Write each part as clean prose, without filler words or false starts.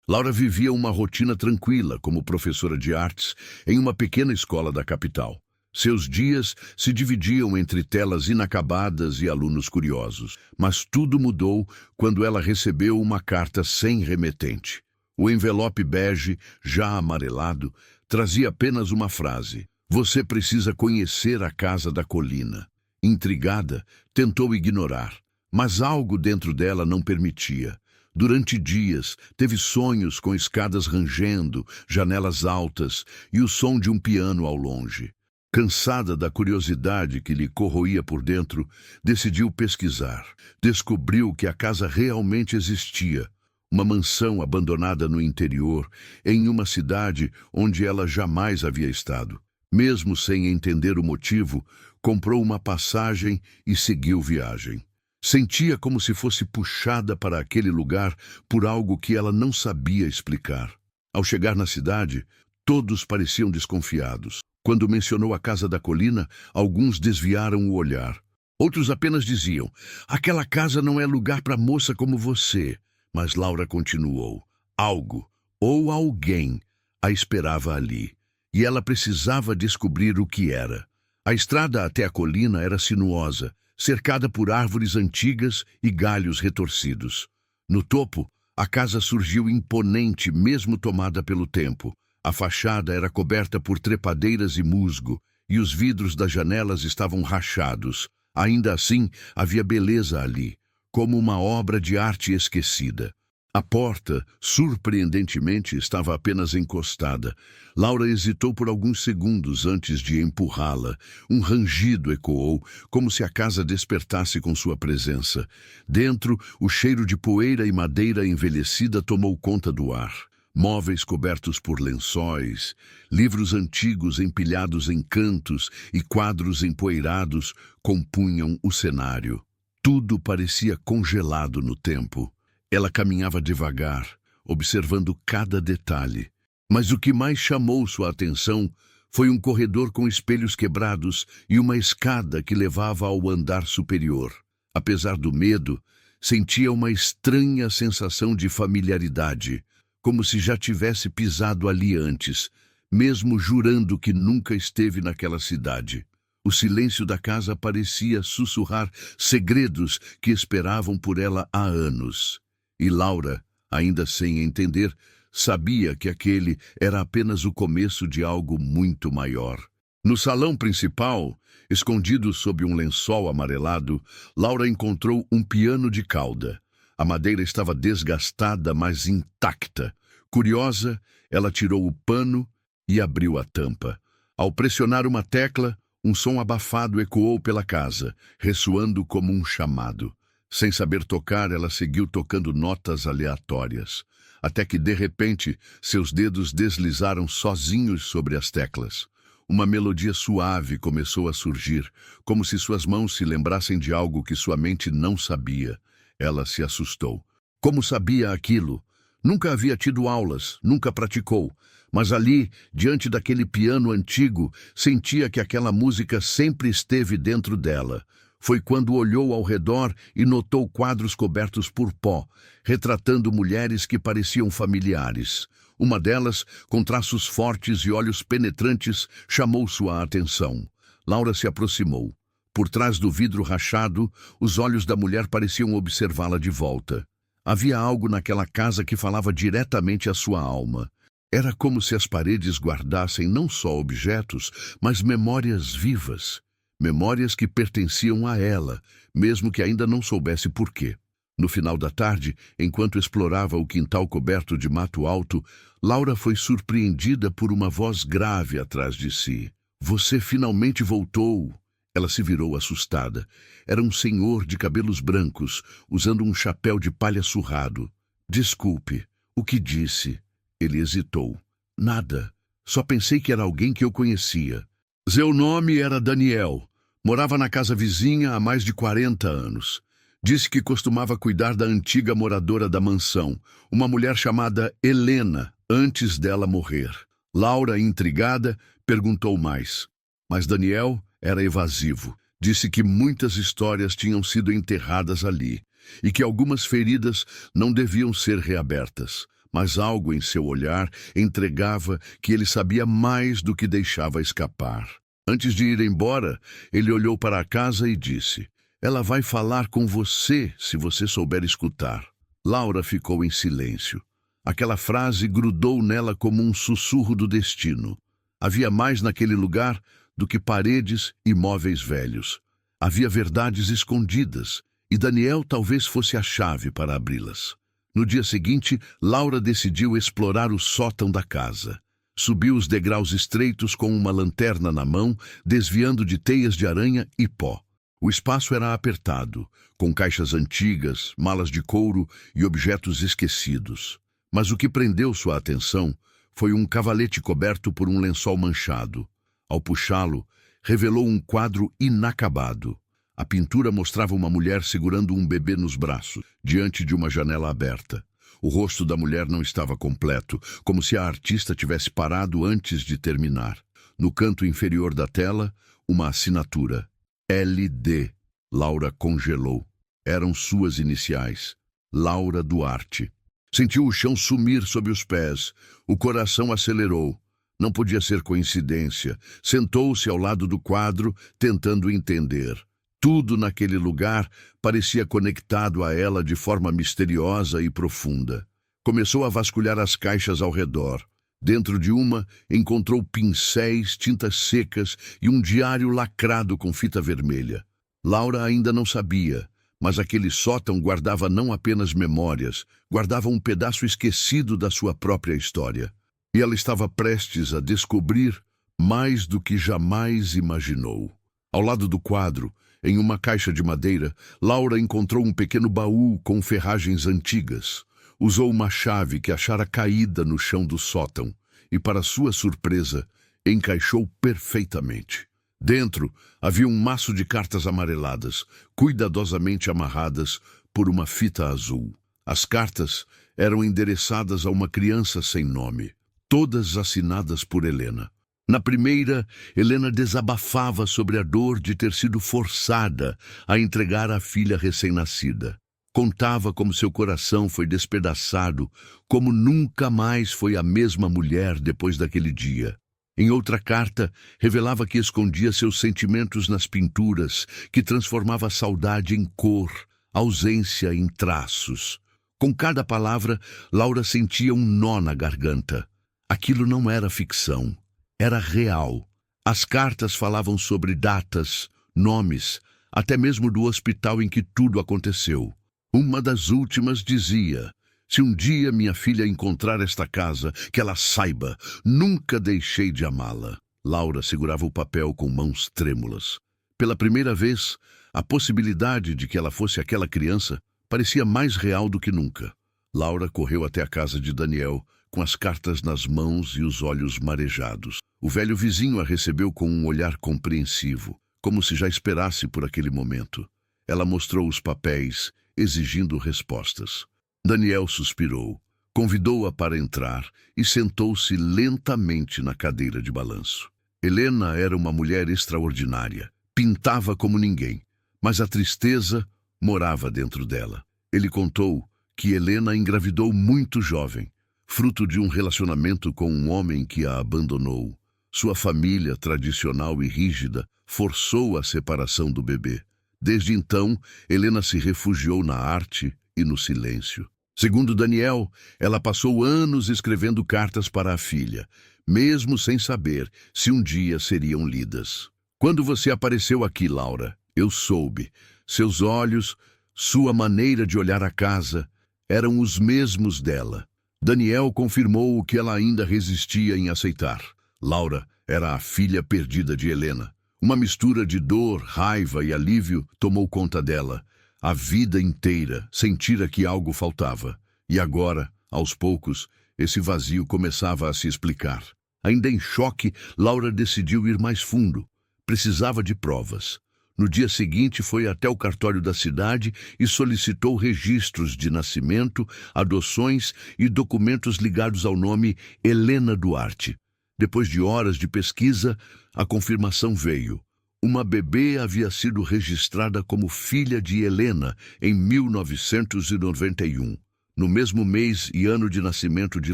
Laura vivia uma rotina tranquila como professora de artes em uma pequena escola da capital. Seus dias se dividiam entre telas inacabadas e alunos curiosos. Mas tudo mudou quando ela recebeu uma carta sem remetente. O envelope bege, já amarelado, trazia apenas uma frase: "Você precisa conhecer a Casa da Colina." Intrigada, tentou ignorar, mas algo dentro dela não permitia. Durante dias, teve sonhos com escadas rangendo, janelas altas e o som de um piano ao longe. Cansada da curiosidade que lhe corroía por dentro, decidiu pesquisar. Descobriu que a casa realmente existia. Uma mansão abandonada no interior, em uma cidade onde ela jamais havia estado. Mesmo sem entender o motivo, comprou uma passagem e seguiu viagem. Sentia como se fosse puxada para aquele lugar por algo que ela não sabia explicar. Ao chegar na cidade, todos pareciam desconfiados. Quando mencionou a Casa da Colina, alguns desviaram o olhar. Outros apenas diziam: "Aquela casa não é lugar para moça como você." Mas Laura continuou. Algo, ou alguém, a esperava ali. E ela precisava descobrir o que era. A estrada até a colina era sinuosa, cercada por árvores antigas e galhos retorcidos. No topo, a casa surgiu imponente, mesmo tomada pelo tempo. A fachada era coberta por trepadeiras e musgo, e os vidros das janelas estavam rachados. Ainda assim, havia beleza ali, como uma obra de arte esquecida. A porta, surpreendentemente, estava apenas encostada. Laura hesitou por alguns segundos antes de empurrá-la. Um rangido ecoou, como se a casa despertasse com sua presença. Dentro, o cheiro de poeira e madeira envelhecida tomou conta do ar. Móveis cobertos por lençóis, livros antigos empilhados em cantos e quadros empoeirados compunham o cenário. Tudo parecia congelado no tempo. Ela caminhava devagar, observando cada detalhe. Mas o que mais chamou sua atenção foi um corredor com espelhos quebrados e uma escada que levava ao andar superior. Apesar do medo, sentia uma estranha sensação de familiaridade, como se já tivesse pisado ali antes, mesmo jurando que nunca esteve naquela cidade. O silêncio da casa parecia sussurrar segredos que esperavam por ela há anos. E Laura, ainda sem entender, sabia que aquele era apenas o começo de algo muito maior. No salão principal, escondido sob um lençol amarelado, Laura encontrou um piano de cauda. A madeira estava desgastada, mas intacta. Curiosa, ela tirou o pano e abriu a tampa. Ao pressionar uma tecla, um som abafado ecoou pela casa, ressoando como um chamado. Sem saber tocar, ela seguiu tocando notas aleatórias, até que, de repente, seus dedos deslizaram sozinhos sobre as teclas. Uma melodia suave começou a surgir, como se suas mãos se lembrassem de algo que sua mente não sabia. Ela se assustou. Como sabia aquilo? Nunca havia tido aulas, nunca praticou. Mas ali, diante daquele piano antigo, sentia que aquela música sempre esteve dentro dela. Foi quando olhou ao redor e notou quadros cobertos por pó, retratando mulheres que pareciam familiares. Uma delas, com traços fortes e olhos penetrantes, chamou sua atenção. Laura se aproximou. Por trás do vidro rachado, os olhos da mulher pareciam observá-la de volta. Havia algo naquela casa que falava diretamente à sua alma. Era como se as paredes guardassem não só objetos, mas memórias vivas. Memórias que pertenciam a ela, mesmo que ainda não soubesse por quê. No final da tarde, enquanto explorava o quintal coberto de mato alto, Laura foi surpreendida por uma voz grave atrás de si. "Você finalmente voltou!" Ela se virou assustada. Era um senhor de cabelos brancos, usando um chapéu de palha surrado. "Desculpe, o que disse?" Ele hesitou. "Nada. Só pensei que era alguém que eu conhecia." Seu nome era Daniel. Morava na casa vizinha há mais de 40 anos. Disse que costumava cuidar da antiga moradora da mansão, uma mulher chamada Helena, antes dela morrer. Laura, intrigada, perguntou mais. Mas Daniel era evasivo. Disse que muitas histórias tinham sido enterradas ali e que algumas feridas não deviam ser reabertas. mas algo em seu olhar entregava que ele sabia mais do que deixava escapar. Antes de ir embora, ele olhou para a casa e disse: "Ela vai falar com você se você souber escutar." Laura ficou em silêncio. Aquela frase grudou nela como um sussurro do destino. Havia mais naquele lugar do que paredes e móveis velhos. Havia verdades escondidas, e Daniel talvez fosse a chave para abri-las. No dia seguinte, Laura decidiu explorar o sótão da casa. Subiu os degraus estreitos com uma lanterna na mão, desviando de teias de aranha e pó. O espaço era apertado, com caixas antigas, malas de couro e objetos esquecidos. Mas o que prendeu sua atenção foi um cavalete coberto por um lençol manchado. Ao puxá-lo, revelou um quadro inacabado. A pintura mostrava uma mulher segurando um bebê nos braços, diante de uma janela aberta. O rosto da mulher não estava completo, como se a artista tivesse parado antes de terminar. No canto inferior da tela, uma assinatura. LD. Laura congelou. Eram suas iniciais. Laura Duarte. Sentiu o chão sumir sob os pés. O coração acelerou. Não podia ser coincidência. Sentou-se ao lado do quadro, tentando entender. Tudo naquele lugar parecia conectado a ela de forma misteriosa e profunda. Começou a vasculhar as caixas ao redor. Dentro de uma, encontrou pincéis, tintas secas e um diário lacrado com fita vermelha. Laura ainda não sabia, mas aquele sótão guardava não apenas memórias, guardava um pedaço esquecido da sua própria história. E ela estava prestes a descobrir mais do que jamais imaginou. Ao lado do quadro, em uma caixa de madeira, Laura encontrou um pequeno baú com ferragens antigas. Usou uma chave que achara caída no chão do sótão e, para sua surpresa, encaixou perfeitamente. Dentro havia um maço de cartas amareladas, cuidadosamente amarradas por uma fita azul. As cartas eram endereçadas a uma criança sem nome, todas assinadas por Helena. Na primeira, Helena desabafava sobre a dor de ter sido forçada a entregar a filha recém-nascida. Contava como seu coração foi despedaçado, como nunca mais foi a mesma mulher depois daquele dia. Em outra carta, revelava que escondia seus sentimentos nas pinturas, que transformava a saudade em cor, ausência em traços. Com cada palavra, Laura sentia um nó na garganta. Aquilo não era ficção. Era real. As cartas falavam sobre datas, nomes, até mesmo do hospital em que tudo aconteceu. Uma das últimas dizia: "Se um dia minha filha encontrar esta casa, que ela saiba, nunca deixei de amá-la." Laura segurava o papel com mãos trêmulas. Pela primeira vez, a possibilidade de que ela fosse aquela criança parecia mais real do que nunca. Laura correu até a casa de Daniel, com as cartas nas mãos e os olhos marejados. O velho vizinho a recebeu com um olhar compreensivo, como se já esperasse por aquele momento. Ela mostrou os papéis, exigindo respostas. Daniel suspirou, convidou-a para entrar e sentou-se lentamente na cadeira de balanço. Helena era uma mulher extraordinária, pintava como ninguém, mas a tristeza morava dentro dela. Ele contou que Helena engravidou muito jovem, fruto de um relacionamento com um homem que a abandonou. Sua família, tradicional e rígida, forçou a separação do bebê. Desde então, Helena se refugiou na arte e no silêncio. Segundo Daniel, ela passou anos escrevendo cartas para a filha, mesmo sem saber se um dia seriam lidas. "Quando você apareceu aqui, Laura, eu soube. Seus olhos, sua maneira de olhar a casa, eram os mesmos dela." Daniel confirmou o que ela ainda resistia em aceitar. Laura era a filha perdida de Helena. Uma mistura de dor, raiva e alívio tomou conta dela. A vida inteira sentira que algo faltava. E agora, aos poucos, esse vazio começava a se explicar. Ainda em choque, Laura decidiu ir mais fundo. Precisava de provas. No dia seguinte, foi até o cartório da cidade e solicitou registros de nascimento, adoções e documentos ligados ao nome Helena Duarte. Depois de horas de pesquisa, a confirmação veio. Uma bebê havia sido registrada como filha de Helena em 1991. no mesmo mês e ano de nascimento de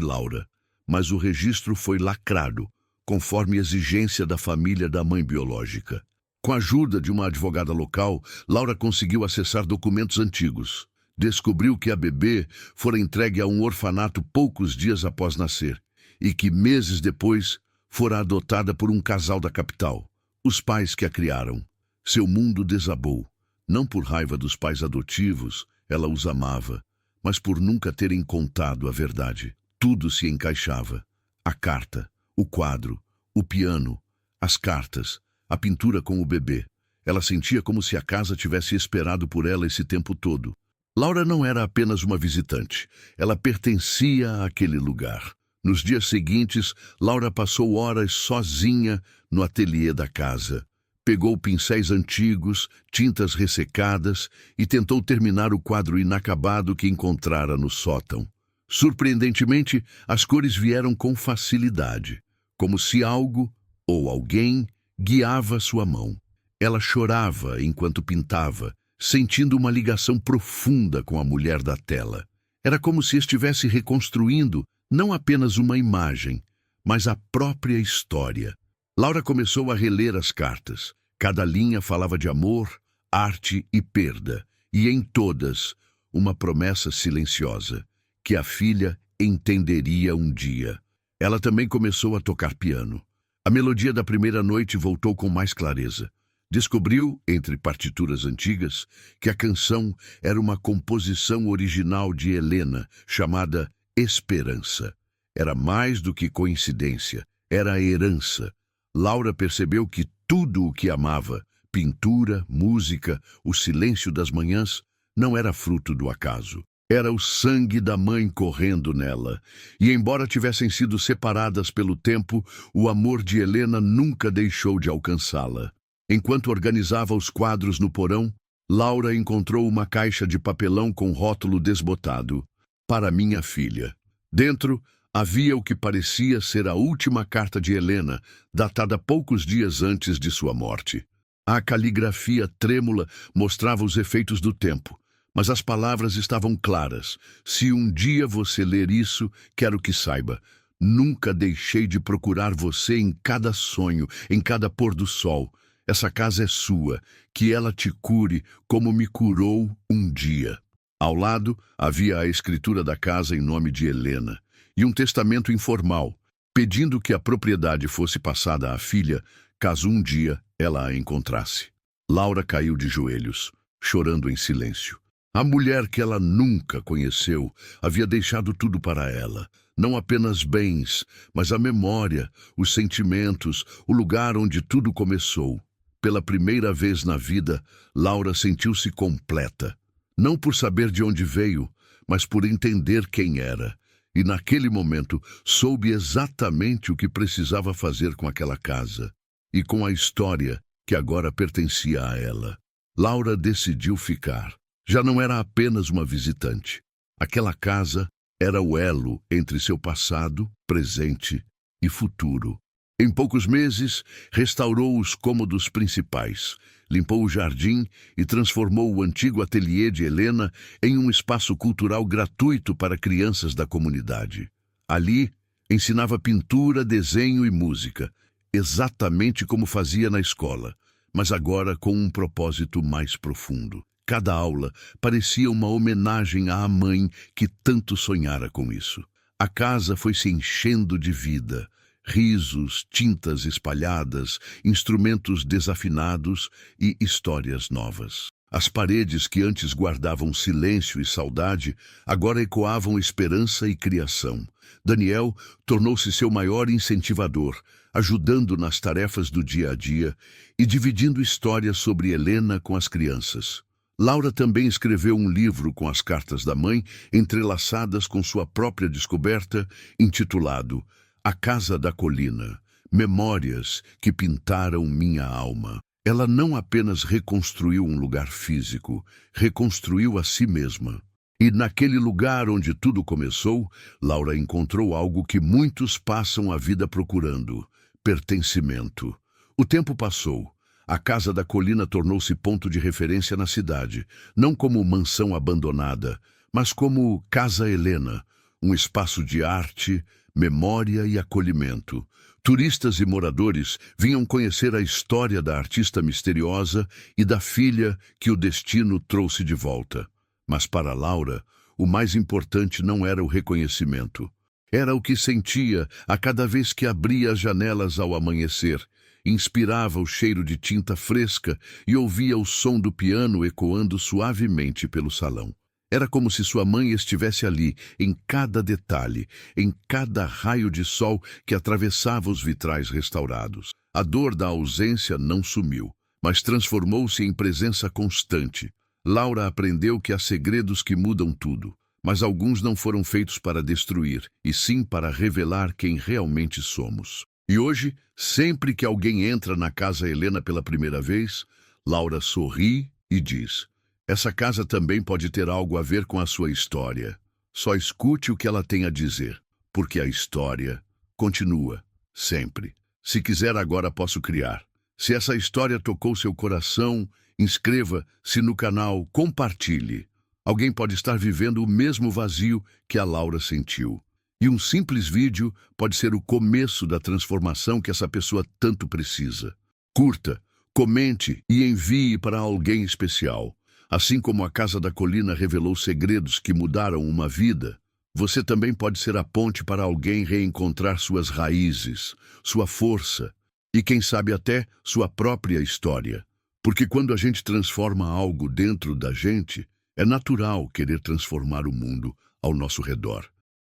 Laura, mas o registro foi lacrado, conforme exigência da família da mãe biológica. Com a ajuda de uma advogada local, Laura conseguiu acessar documentos antigos. Descobriu que a bebê fora entregue a um orfanato poucos dias após nascer e que, meses depois, fora adotada por um casal da capital, os pais que a criaram. Seu mundo desabou, não por raiva dos pais adotivos, ela os amava, mas por nunca terem contado a verdade. Tudo se encaixava. A carta, o quadro, o piano, as cartas, a pintura com o bebê. Ela sentia como se a casa tivesse esperado por ela esse tempo todo. Laura não era apenas uma visitante, ela pertencia àquele lugar. Nos dias seguintes, Laura passou horas sozinha no ateliê da casa. Pegou pincéis antigos, tintas ressecadas e tentou terminar o quadro inacabado que encontrara no sótão. Surpreendentemente, as cores vieram com facilidade, como se algo ou alguém guiava sua mão. Ela chorava enquanto pintava, sentindo uma ligação profunda com a mulher da tela. Era como se estivesse reconstruindo não apenas uma imagem, mas a própria história. Laura começou a reler as cartas. Cada linha falava de amor, arte e perda, e em todas, uma promessa silenciosa, que a filha entenderia um dia. Ela também começou a tocar piano. A melodia da primeira noite voltou com mais clareza. Descobriu, entre partituras antigas, que a canção era uma composição original de Helena, chamada Esperança. Era mais do que coincidência, era a herança. Laura percebeu que tudo o que amava, pintura, música, o silêncio das manhãs, não era fruto do acaso. Era o sangue da mãe correndo nela. E embora tivessem sido separadas pelo tempo, o amor de Helena nunca deixou de alcançá-la. Enquanto organizava os quadros no porão, Laura encontrou uma caixa de papelão com rótulo desbotado. Para minha filha. Dentro, havia o que parecia ser a última carta de Helena, datada poucos dias antes de sua morte. A caligrafia trêmula mostrava os efeitos do tempo, mas as palavras estavam claras. Se um dia você ler isso, quero que saiba. Nunca deixei de procurar você em cada sonho, em cada pôr do sol. Essa casa é sua, que ela te cure como me curou um dia. Ao lado, havia a escritura da casa em nome de Helena e um testamento informal, pedindo que a propriedade fosse passada à filha, caso um dia ela a encontrasse. Laura caiu de joelhos, chorando em silêncio. A mulher que ela nunca conheceu havia deixado tudo para ela, não apenas bens, mas a memória, os sentimentos, o lugar onde tudo começou. Pela primeira vez na vida, Laura sentiu-se completa. Não por saber de onde veio, mas por entender quem era. E naquele momento, soube exatamente o que precisava fazer com aquela casa e com a história que agora pertencia a ela. Laura decidiu ficar. Já não era apenas uma visitante. Aquela casa era o elo entre seu passado, presente e futuro. Em poucos meses, restaurou os cômodos principais, limpou o jardim e transformou o antigo ateliê de Helena em um espaço cultural gratuito para crianças da comunidade. Ali, ensinava pintura, desenho e música, exatamente como fazia na escola, mas agora com um propósito mais profundo. Cada aula parecia uma homenagem à mãe que tanto sonhara com isso. A casa foi se enchendo de vida. Risos, tintas espalhadas, instrumentos desafinados e histórias novas. As paredes que antes guardavam silêncio e saudade, agora ecoavam esperança e criação. Daniel tornou-se seu maior incentivador, ajudando nas tarefas do dia a dia e dividindo histórias sobre Helena com as crianças. Laura também escreveu um livro com as cartas da mãe, entrelaçadas com sua própria descoberta, intitulado A Casa da Colina, Memórias que Pintaram Minha Alma. Ela não apenas reconstruiu um lugar físico, reconstruiu a si mesma. E naquele lugar onde tudo começou, Laura encontrou algo que muitos passam a vida procurando: pertencimento. O tempo passou. A Casa da Colina tornou-se ponto de referência na cidade, não como mansão abandonada, mas como Casa Helena, um espaço de arte, memória e acolhimento. Turistas e moradores vinham conhecer a história da artista misteriosa e da filha que o destino trouxe de volta. Mas para Laura, o mais importante não era o reconhecimento. Era o que sentia a cada vez que abria as janelas ao amanhecer, inspirava o cheiro de tinta fresca e ouvia o som do piano ecoando suavemente pelo salão. Era como se sua mãe estivesse ali, em cada detalhe, em cada raio de sol que atravessava os vitrais restaurados. A dor da ausência não sumiu, mas transformou-se em presença constante. Laura aprendeu que há segredos que mudam tudo, mas alguns não foram feitos para destruir, e sim para revelar quem realmente somos. E hoje, sempre que alguém entra na Casa Helena pela primeira vez, Laura sorri e diz: essa casa também pode ter algo a ver com a sua história. Só escute o que ela tem a dizer, porque a história continua, sempre. Se quiser, agora posso criar. Se essa história tocou seu coração, inscreva-se no canal, compartilhe. Alguém pode estar vivendo o mesmo vazio que a Laura sentiu. E um simples vídeo pode ser o começo da transformação que essa pessoa tanto precisa. Curta, comente e envie para alguém especial. Assim como a Casa da Colina revelou segredos que mudaram uma vida, você também pode ser a ponte para alguém reencontrar suas raízes, sua força e, quem sabe, até sua própria história. Porque quando a gente transforma algo dentro da gente, é natural querer transformar o mundo ao nosso redor.